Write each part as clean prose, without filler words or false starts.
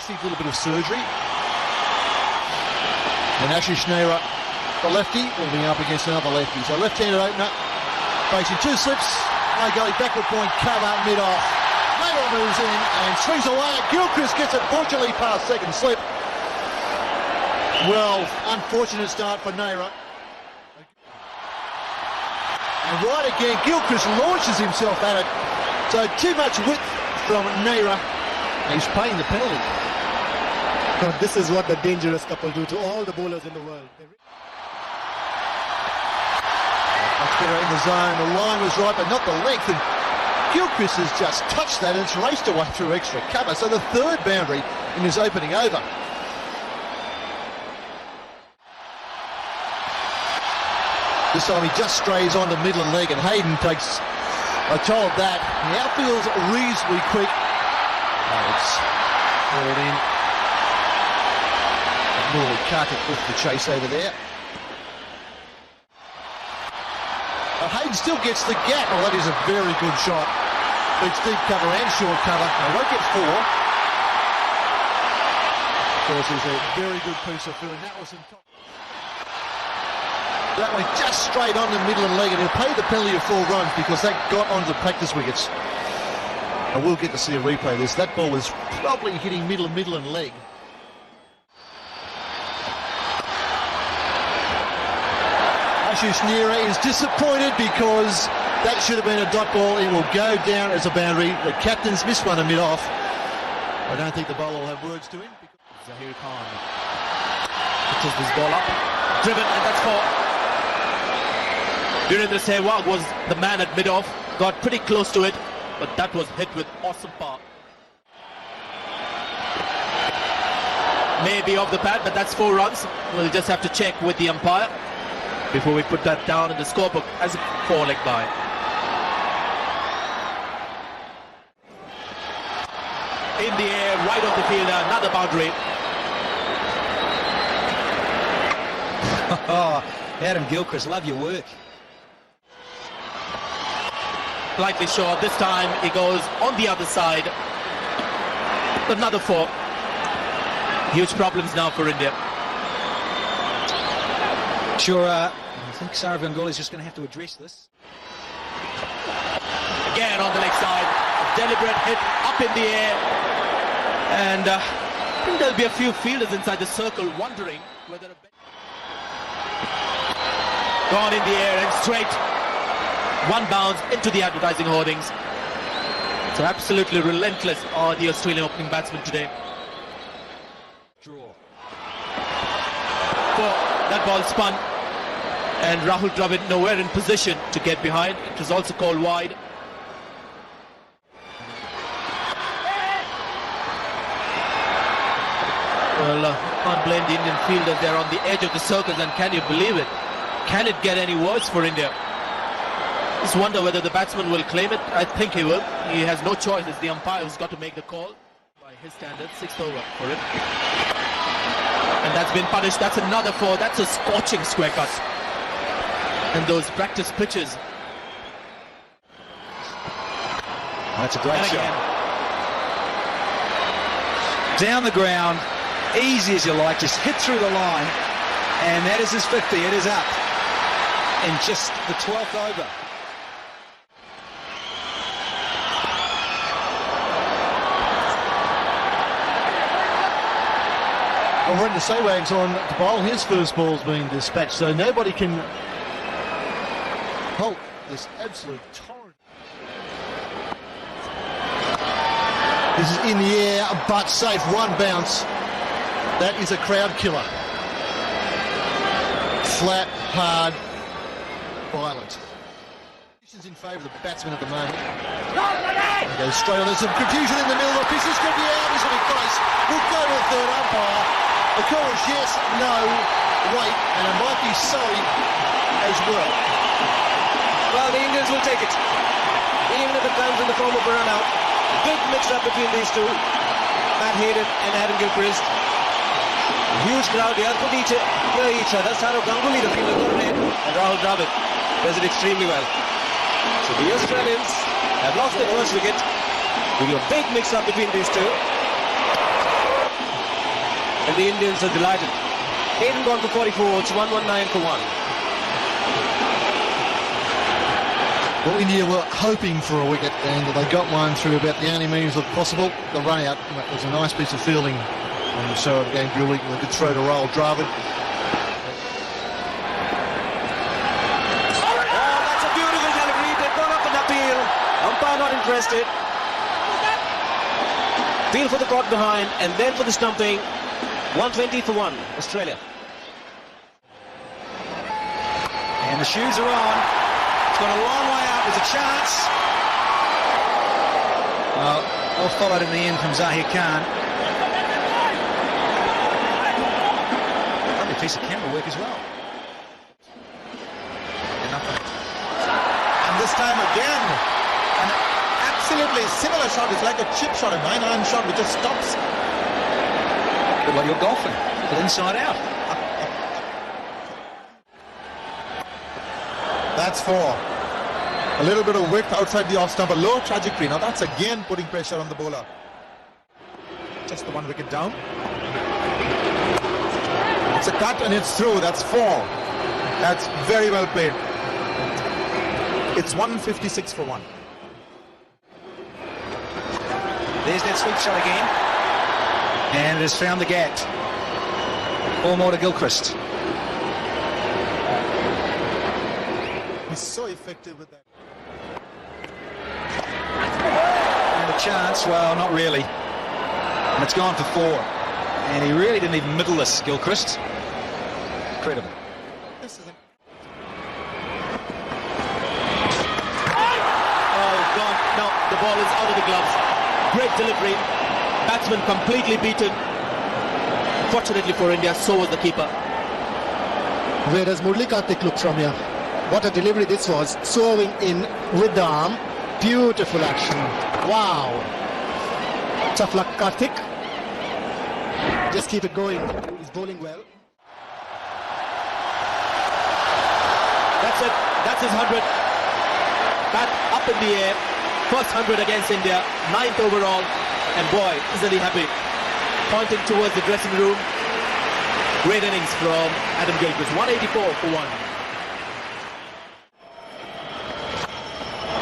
received a little bit of surgery. And Ashish Nehra, the lefty, will be up against another lefty. So left-handed opener, facing two slips, no gully, backward point, cover, mid-off. Nehra moves in and swings away. Gilchrist gets it fortunately past second slip. Well, unfortunate start for Nehra. And right again, Gilchrist launches himself at it. So too much width from Nehra. He's paying the penalty. God, this is what the dangerous couple do to all the bowlers in the world. Much better in the zone. The line was right, but not the length. And Gilchrist has just touched that and it's raced away through extra cover. So the third boundary in his opening over. This time he just strays on the middle and leg, and Hayden takes a toll of that. The outfield's reasonably quick. It's brought in. Normally can't get off the chase over there. But Hayden still gets the gap. Oh, that is a very good shot. Beats deep cover and short cover. They won't get four. Of course, there's a very good piece of fielding. That was in top. That went just straight on the middle and leg, and he'll pay the penalty of 4 runs because that got onto the practice wickets. And we'll get to see a replay of this. That ball was probably hitting middle and leg. Ashish Nehra is disappointed because that should have been a dot ball. It will go down as a boundary. The captain's missed one a mid-off. I don't think the bowler will have words to him. Zahir Khan pitches this ball up, driven, and that's 4. Virendra Sahvag was the man at mid-off, got pretty close to it, but that was hit with awesome power. Maybe off the pad, but that's 4 runs. We'll just have to check with the umpire before we put that down in the scorebook as a 4-leg by. In the air, right off the fielder, another boundary. Oh, Adam Gilchrist, love your work. Slightly short. This time he goes on the other side. Another 4. Huge problems now for India. Sure, I think Sahvag is just going to have to address this. Again on the leg side. A deliberate hit up in the air. And I think there'll be a few fielders inside the circle wondering whether gone in the air and straight. 1 bounce into the advertising hoardings. So absolutely relentless are the Australian opening batsmen today. Draw. That ball spun, and Rahul Dravid nowhere in position to get behind. It was also called wide. Well, can't blame the Indian fielders. They're on the edge of the circles, and can you believe it? Can it get any worse for India? Just wonder whether the batsman will claim it. I think he will. He has no choice. It's the umpire who's got to make the call. By his standards, 6th over for him. And that's been punished. That's another 4. That's a scorching square cut. And those practice pitches. That's a great shot. Down the ground, easy as you like, just hit through the line. And that is his 50. It is up. In just the 12th over. Well, Virendra Sahvag's on to bowl. His first ball's being dispatched, so nobody can halt this absolute torrent. This is in the air, but safe. 1 bounce. That is a crowd killer. Flat, hard, violent. In favour of the batsman at the moment. He goes straight on. There's some confusion in the middle. The pitch is going to be out. He's going to be close. We'll go to the third umpire. The call is yes, no, wait, and it might be sorry as well. Well, the Indians will take it, even if it comes in the form of a run out. Big mix-up between these two, Matt Hayden and Adam Gilchrist. Huge crowd here, could hear each other. Sahvag, the fielder, got ahead, and Rahul Dravid does it extremely well. So the Australians have lost their first wicket. Will be a big mix-up between these two. and the Indians are delighted. Hayden gone for 44, it's 119 for 1. Well, India were hoping for a wicket, and they got one through about the only means possible. The run out was a nice piece of fielding from Sahvag with a good throw to roll Dravid. Umpire not interested. Field for the caught behind and then for the stumping. 120 for 1, Australia. And the shoes are on. It's got a long way out. There's a chance. Well followed in the end from Zahir Khan. Lovely piece of camera work as well. And this time again, an absolutely similar shot. It's like a chip shot, a 9-iron shot which just stops. But like you're golfing, but inside out. That's 4. A little bit of width outside the off stump, a low trajectory. Now that's again putting pressure on the bowler. Just the 1 wicket down. It's a cut and it's through. That's 4. That's very well played. It's 156 for 1. There's that sweep shot again. And it has found the gap. 4 more to Gilchrist. He's so effective with that. And a chance, well, not really. And it's gone for 4. And he really didn't even middle this, Gilchrist. Incredible. This is Gone. No, the ball is out of the gloves. Great delivery. Batsman completely beaten. Fortunately for India, so was the keeper. Where does Murli Karthik look from here? What a delivery this was. Swerving in with the arm. Beautiful action. Wow. Tough luck, Karthik. Just keep it going. He's bowling well. That's it. That's his 100. Bat up in the air. First 100 against India. 9th overall. And boy, isn't he happy. Pointing towards the dressing room. Great innings from Adam Gilchrist. 184 for 1.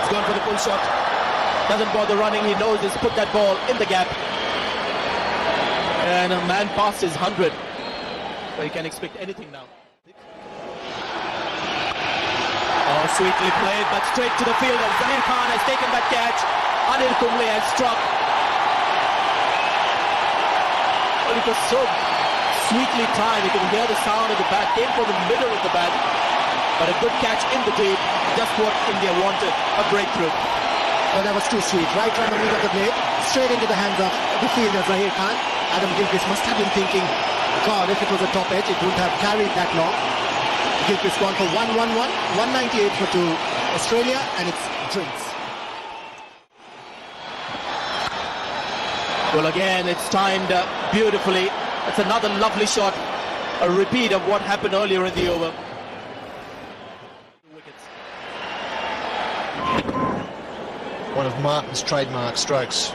He's gone for the full shot. Doesn't bother running. He knows he's put that ball in the gap. And a man past his 100. So you can expect anything now. Oh, sweetly played, but straight to the field. And Zahir Khan has taken that catch. Anil Kumble has struck. Well, it was so sweetly timed. You can hear the sound of the bat. Came from the middle of the bat. But a good catch in the deep. Just what India wanted. A breakthrough. Well, that was too sweet. Right on the meat of the blade. Straight into the hands of the fielder, Zahir Khan. Adam Gilchrist must have been thinking, God, if it was a top edge, it wouldn't have carried that long. Gilchrist gone for 111, 198 for 2 Australia, and it's drinks. Well, again, it's timed beautifully. It's another lovely shot. A repeat of what happened earlier in the over. One of Martin's trademark strokes.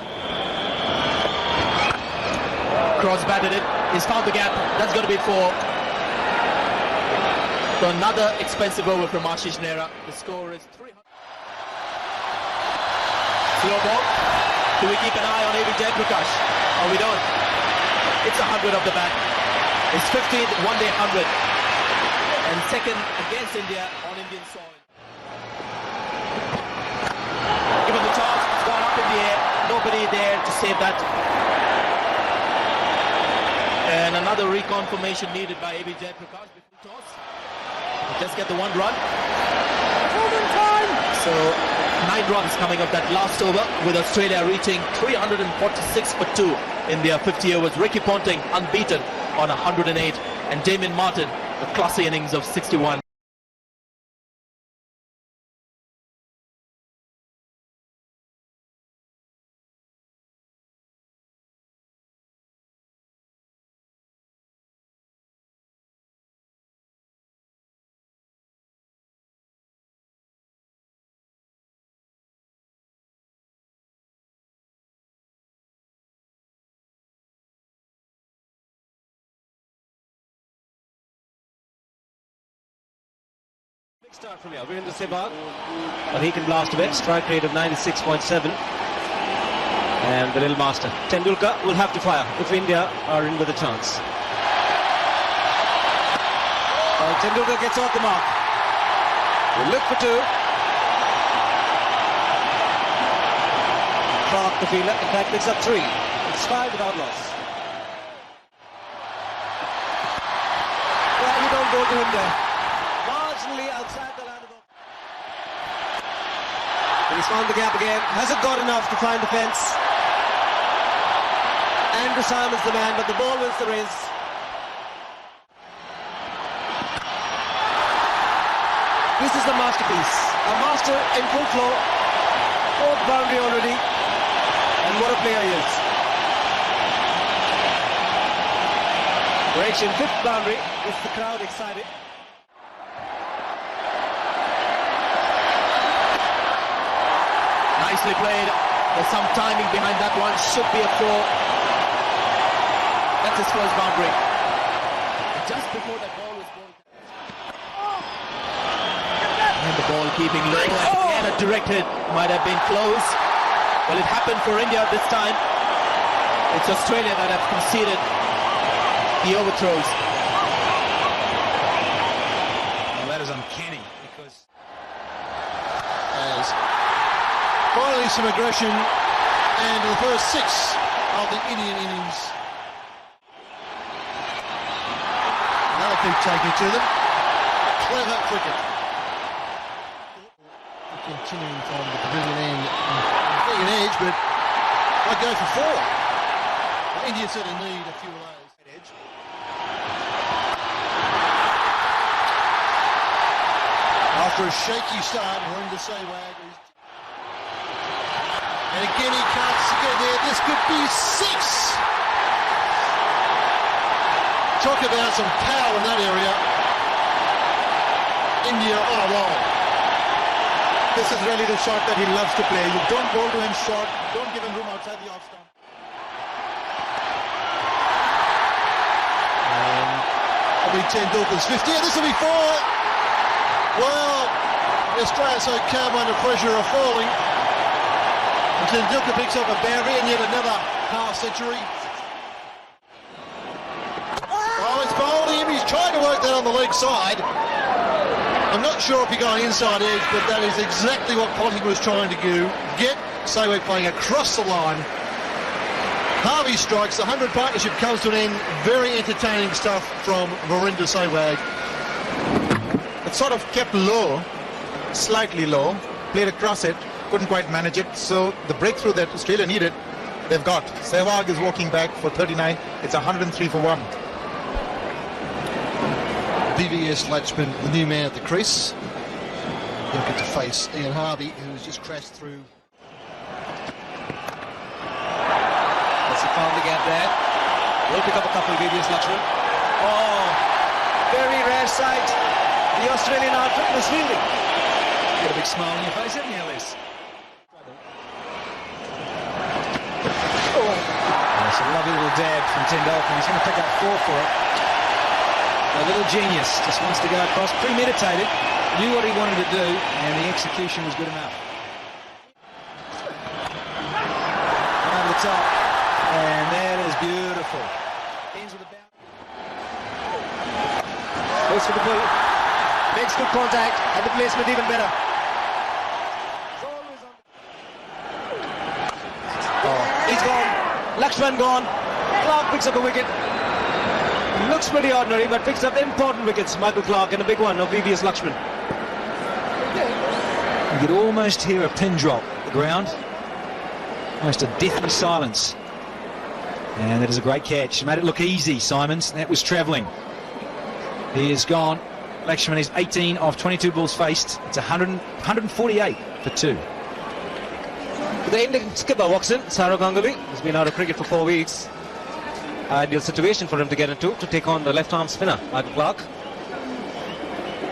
Cross batted it. He's found the gap. That's going to be 4. So another expensive over from Ashish Nehra. The score is 300. Slow ball. Do we keep an eye on A.B. Jayaprakash? Or we don't? It's 100 of the bat. His 15th one-day 100. And second against India on Indian soil. Given the toss, it's gone up in the air. Nobody there to save that. And another reconfirmation needed by A.B. Jayaprakash before the toss. Just get the 1 run. So 9 runs coming up that last over, with Australia reaching 346 for 2 in their 50 overs. Ricky Ponting unbeaten on 108, and Damien Martin, the classy innings of 61. Big start from here. We're in the Sahvag, but he can blast a bit. Strike rate of 96.7. And the little master, Tendulkar, will have to fire if India are in with a chance. Tendulkar gets off the mark. We'll look for two. Clark, the fielder, in fact picks up three. It's 5 without loss. Well, you don't go to him there. Marginally outside the line of the... He's found the gap again. Hasn't got enough to find the fence. Andrew Simon's the man, but the ball wins the race. This is the masterpiece. A master in full flow. 4th boundary already. And what a player he is. Direction 5th boundary. Gets the crowd excited. Nicely played. There's some timing behind that one. Should be a 4. That's his first boundary. Just before that ball was bowled. And the ball keeping low. And a direct hit. Might have been close. Well, it happened for India this time. It's Australia that have conceded the overthrows. Well, that is uncanny because... As finally some aggression, and the first 6 of the Indian innings. They'll keep taking to them. Clever cricket. Continuing from the pavilion end, getting an edge, but might go for 4. Well, India certainly need a few of those at edge. After a shaky start, Bcci Sahvag is... And again he can't get there. This could be 6. Talk about some power in that area. India on a roll. This is really the shot that he loves to play. You don't bowl to him short, don't give him room outside the off stump. That'll be Tendulkar's 50. And this will be 4. Well, Australia so calm under pressure of falling. And Tendulkar picks up a boundary and yet another half century. Oh, it's bowled him. He's trying to work that on the leg side. I'm not sure if you're going inside edge, but that is exactly what Ponting was trying to do. Get Sahvag playing across the line. Harvey strikes, the 100 partnership comes to an end. Very entertaining stuff from Bcci Sahvag. It sort of kept low, slightly low, played across it, couldn't quite manage it. So the breakthrough that Australia needed, they've got. Sahvag is walking back for 39. It's 103 for 1. TVS Latchman, the new man at the crease. He'll get to face Ian Harvey, who's just crashed through. Has he found the gap there? We'll pick up a couple, VVS Latchman. Oh, very rare sight. The Australian outfit was fielding. Got a big smile on your face, haven't you, Alice? That's a lovely little dab from Tendulkar. He's going to pick up 4 for it. A little genius, just wants to go across, premeditated, knew what he wanted to do, and the execution was good enough. Over the top, and that is beautiful. Ends with a bounce. Goes for the pull. Makes good contact, and the placement even better. Oh, he's gone. Lakshman gone. Clark picks up a wicket. Looks pretty ordinary, but picks up important wickets. Michael Clark and a big one of VVS Latchman. You could almost hear a pin drop at the ground. Almost a deathly silence. And that is a great catch. Made it look easy, Simons. That was travelling. He is gone. Lakshman is 18 of 22 balls faced. It's 148 for 2. The Indian skipper walks in. Sahvag has been out of cricket for 4 weeks. Ideal situation for him to get into to take on the left-arm spinner, Michael Clark.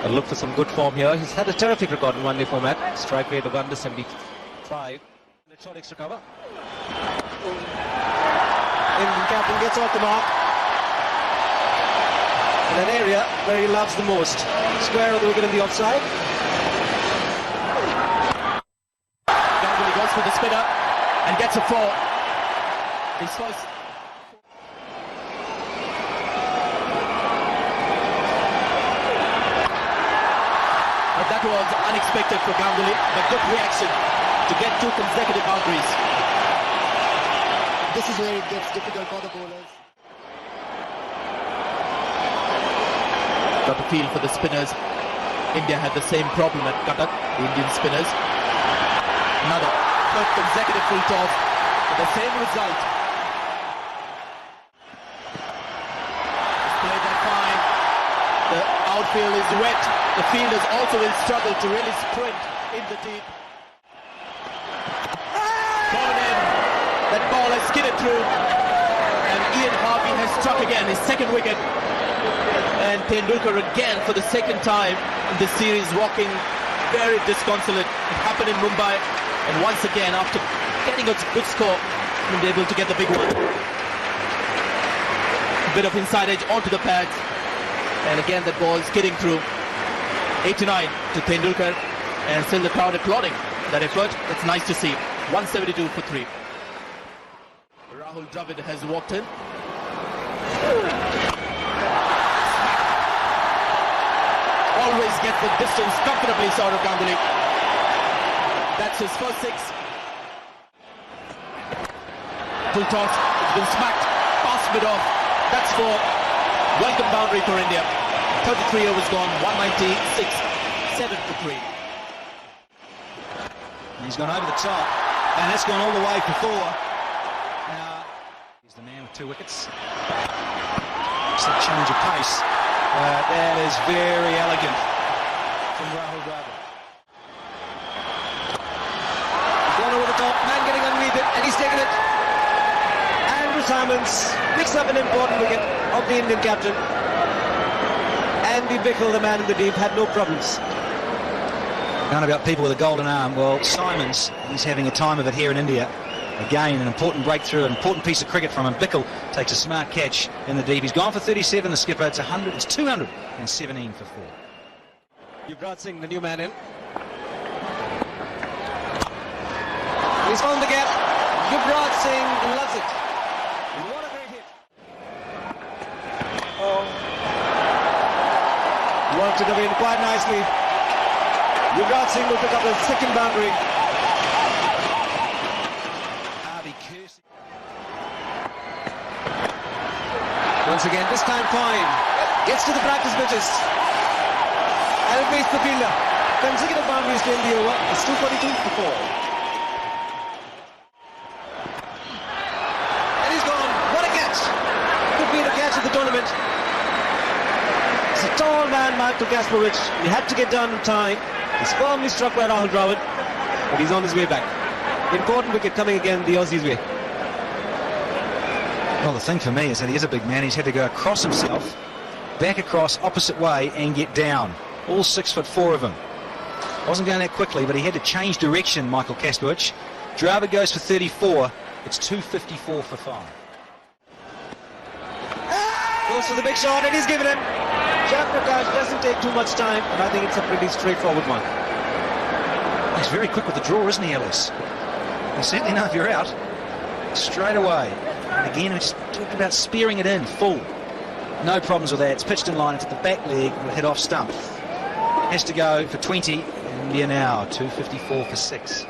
I'll look for some good form here. He's had a terrific record in one-day format. Strike rate of under 75. Let's short extra cover. Indian captain gets off the mark. in an area where he loves the most. Square of the wicket in the offside. Ganguly goes for the spinner and gets a 4. His first. But that was unexpected for Ganguly, but good reaction to get 2 consecutive boundaries. This is where it gets difficult for the bowlers. Got a feel for the spinners. India had the same problem at Cuttack, the Indian spinners. Another 3rd consecutive full toss with the same result. It's played that fine. The outfield is wet. The fielders also will struggle to really sprint in the deep. Gone in. That ball has skidded through. And Ian Harvey has struck again, his 2nd wicket. And Tendulkar again for the 2nd time in this series walking very disconsolate. It happened in Mumbai, and once again after getting a good score, he was able to get the big one. A bit of inside edge onto the pads, and again that ball skidding through. 89 to Tendulkar, and still the crowd applauding that effort. It's nice to see. 172 for 3. Rahul Dravid has walked in. Always gets the distance comfortably, Saurav Ganguly. That's his first 6. Full toss, it's been smacked, past mid-off. That's for welcome boundary for India. 33 overs gone, 196, 7 for 3. He's gone over the top, and that's gone all the way for 4. Now, he's the man with 2 wickets. Just a change of pace. That is very elegant from Rahul Dravid. Gone over the top, man getting underneath it, and he's taken it. Andrew Simons picks up an important wicket of the Indian captain. Andy Bickle, the man in the deep, had no problems. None about people with a golden arm. Well, Simons, he's having a time of it here in India. Again, an important breakthrough, an important piece of cricket from him. Bickle takes a smart catch in the deep. He's gone for 37, the skipper. It's 217 for 4. Yuvraj Singh, the new man in. He's found the gap. Yuvraj Singh loves it. What a great hit. Oh. Worked it away in quite nicely. Yuvraj Singh will pick up the 2nd boundary. Once again, this time fine. Gets to the practice pitches. And it beats the fielder. Consecutive boundaries to end the over. It's 242 for 4. And he's gone. What a catch. Could be the catch of the tournament. It's a tall man, Mark Kasparovich. He had to get down in time. He's firmly struck by Rahul Dravid. But he's on his way back. Important wicket coming again the Aussies' way. Well, the thing for me is that he is a big man. He's had to go across himself, back across, opposite way, and get down. All 6'4" of him. Wasn't going that quickly, but he had to change direction, Michael Kasparovich. Dravid goes for 34. It's 254 for 5. Goes for the big shot, and he's given it. Jack Prakash doesn't take too much time, and I think it's a pretty straightforward one. He's very quick with the draw, isn't he, Ellis? You certainly know if you're out. Straight away. And again, we just talked about spearing it in full. No problems with that. It's pitched in line into the back leg. Will hit off stump. Has to go for 20. India now 254 for 6.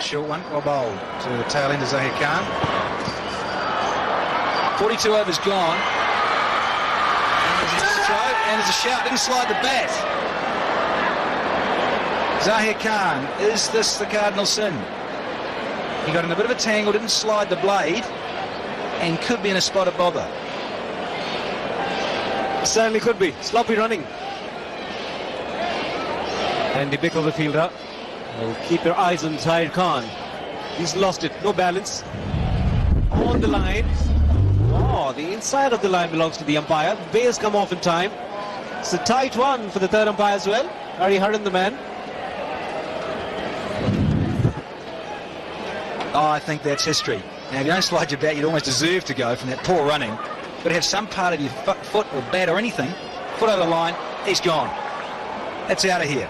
Short one, well bowled to the tail end of Zahir Khan. 42 overs gone. And there's a throw and there's a shout. Didn't slide the bat. Zahir Khan, is this the cardinal sin? He got in a bit of a tangle, didn't slide the blade, and could be in a spot of bother. Certainly could be. Sloppy running. Andy Bickle, the fielder. Well, keep your eyes on Zahir Khan. He's lost it. No balance. On the line. Oh, the inside of the line belongs to the umpire. The base come off in time. It's a tight one for the 3rd umpire as well. Harry Hurren, the man. Oh, I think that's history. Now, if you don't slide your bat, you'd almost deserve to go from that poor running. got to have some part of your foot or bat or anything. Foot over the line, he's gone. That's out of here.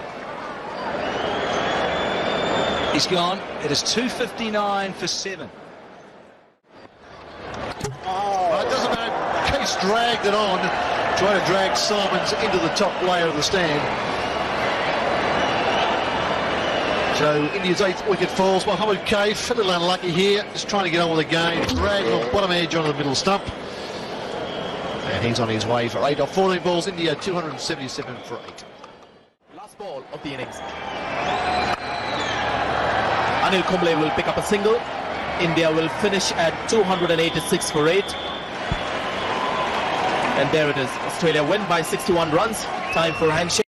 He's gone. It is 2:59 for 7. Well, it doesn't matter. Case dragged it on, trying to drag Simons into the top layer of the stand. So India's 8th wicket falls. Mohammed Kaif, a little unlucky here, just trying to get on with the game. Dragged on bottom edge onto the middle stump. And he's on his way for 8 off 14 balls. India 277 for 8. Last ball of the innings. Anil Kumble will pick up a single. India will finish at 286 for 8. And there it is. Australia win by 61 runs. Time for a handshake.